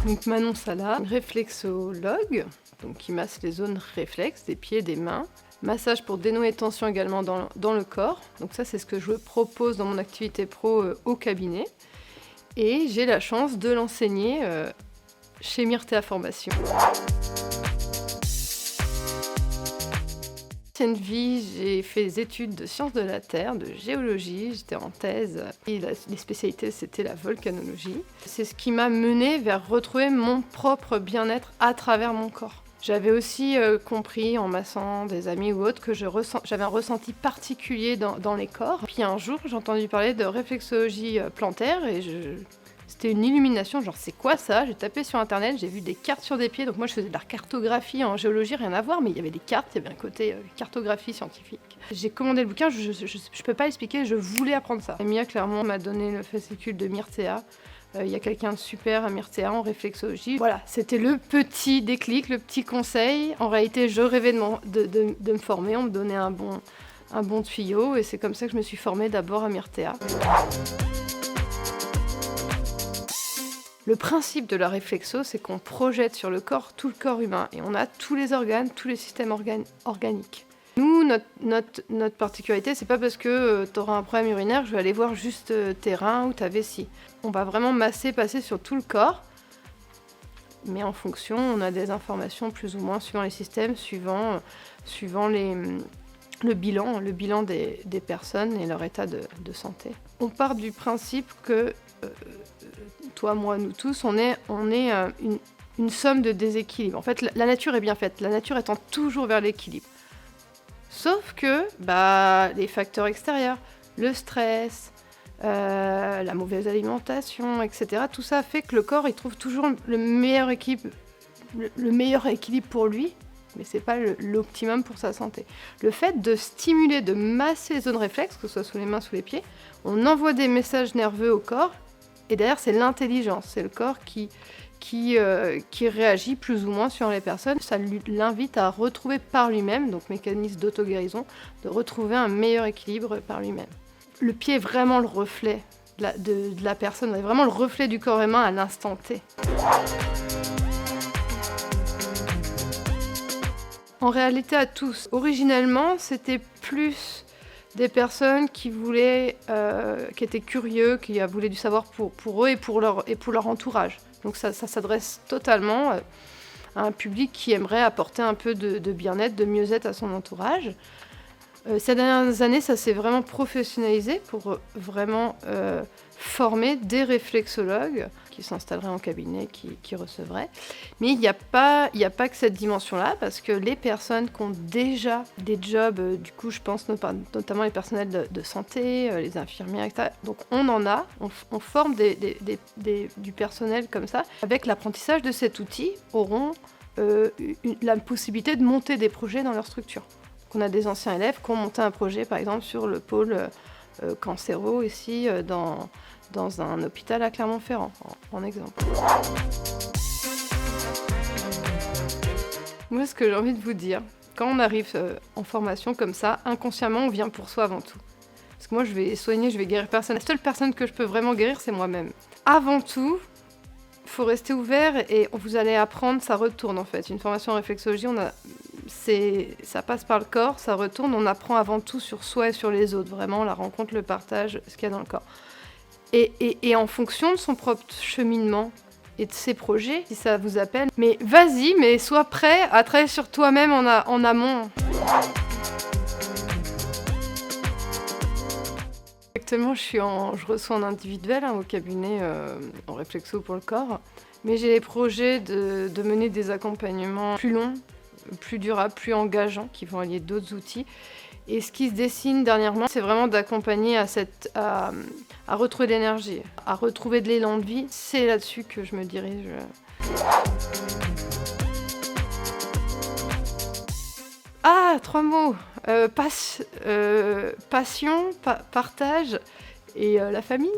Donc Manon Sala, réflexologue, donc qui masse les zones réflexes des pieds, des mains. Massage pour dénouer les tensions également dans le corps. Donc ça, c'est ce que je propose dans mon activité pro au cabinet. Et j'ai la chance de l'enseigner chez Myrtea Formation. Ancienne vie, j'ai fait des études de sciences de la Terre, de géologie, j'étais en thèse. Et les spécialités, c'était la volcanologie. C'est ce qui m'a menée vers retrouver mon propre bien-être à travers mon corps. J'avais aussi compris en massant des amis ou autres que j'avais un ressenti particulier dans les corps. Puis un jour, j'ai entendu parler de réflexologie plantaire et c'était une illumination, genre c'est quoi ça? J'ai tapé sur internet, j'ai vu des cartes sur des pieds, donc moi je faisais de la cartographie en géologie, rien à voir, mais il y avait des cartes, il y avait un côté cartographie scientifique. J'ai commandé le bouquin, je peux pas l'expliquer, je voulais apprendre ça. Mia clairement m'a donné le fascicule de Myrtea. Il y a quelqu'un de super à Myrtea en réflexologie. Voilà, c'était le petit déclic, le petit conseil. En réalité, je rêvais de me former, on me donnait un bon tuyau, et c'est comme ça que je me suis formée d'abord à Myrtea. Le principe de la réflexo, c'est qu'on projette sur le corps tout le corps humain et on a tous les organes, tous les systèmes organiques. Nous, notre particularité, c'est pas parce que tu auras un problème urinaire que je vais aller voir juste tes reins ou ta vessie. On va vraiment passer sur tout le corps, mais en fonction, on a des informations plus ou moins suivant les systèmes, suivant le bilan des personnes et leur état de santé. On part du principe que toi, moi, nous tous, on est une somme de déséquilibre. En fait, la nature est bien faite, la nature étant toujours vers l'équilibre. Sauf que les facteurs extérieurs, le stress, la mauvaise alimentation, etc., tout ça fait que le corps il trouve toujours le meilleur équilibre pour lui, mais c'est pas l'optimum pour sa santé. Le fait de stimuler, de masser les zones réflexes, que ce soit sous les mains, sous les pieds, on envoie des messages nerveux au corps. Et derrière, c'est l'intelligence, c'est le corps qui réagit plus ou moins sur les personnes. Ça l'invite à retrouver par lui-même, donc mécanisme d'auto-guérison, de retrouver un meilleur équilibre par lui-même. Le pied est vraiment le reflet de la personne, est vraiment le reflet du corps humain à l'instant T. En réalité, à tous. Originellement, c'était plus des personnes qui étaient curieux, qui voulaient du savoir pour eux et pour leur entourage. Donc ça s'adresse totalement à un public qui aimerait apporter un peu de bien-être, de mieux-être à son entourage. Ces dernières années, ça s'est vraiment professionnalisé pour vraiment former des réflexologues qui s'installeraient en cabinet, qui recevraient. Mais il n'y a pas que cette dimension-là, parce que les personnes qui ont déjà des jobs, du coup je pense notamment les personnels de santé, les infirmières, etc. Donc on forme du personnel comme ça. Avec l'apprentissage de cet outil, auront la possibilité de monter des projets dans leur structure. Donc on a des anciens élèves qui ont monté un projet, par exemple, sur le pôle cancéro, ici, dans un hôpital à Clermont-Ferrand, en exemple. Moi, ce que j'ai envie de vous dire, quand on arrive en formation comme ça, inconsciemment, on vient pour soi avant tout. Parce que moi, je vais soigner, je vais guérir personne. La seule personne que je peux vraiment guérir, c'est moi-même. Avant tout, il faut rester ouvert et vous allez apprendre, ça retourne en fait. Une formation en réflexologie, ça passe par le corps, ça retourne, on apprend avant tout sur soi et sur les autres. Vraiment, la rencontre, le partage, ce qu'il y a dans le corps. Et en fonction de son propre cheminement et de ses projets, si ça vous appelle, mais vas-y, mais sois prêt à travailler sur toi-même en amont. Actuellement, je reçois en individuel au cabinet en réflexo pour le corps, mais j'ai les projets de mener des accompagnements plus longs, plus durables, plus engageants, qui vont allier d'autres outils. Et ce qui se dessine dernièrement, c'est vraiment d'accompagner à retrouver de l'énergie, à retrouver de l'élan de vie. C'est là-dessus que je me dirige. Ah, 3 mots. Passion, partage et la famille.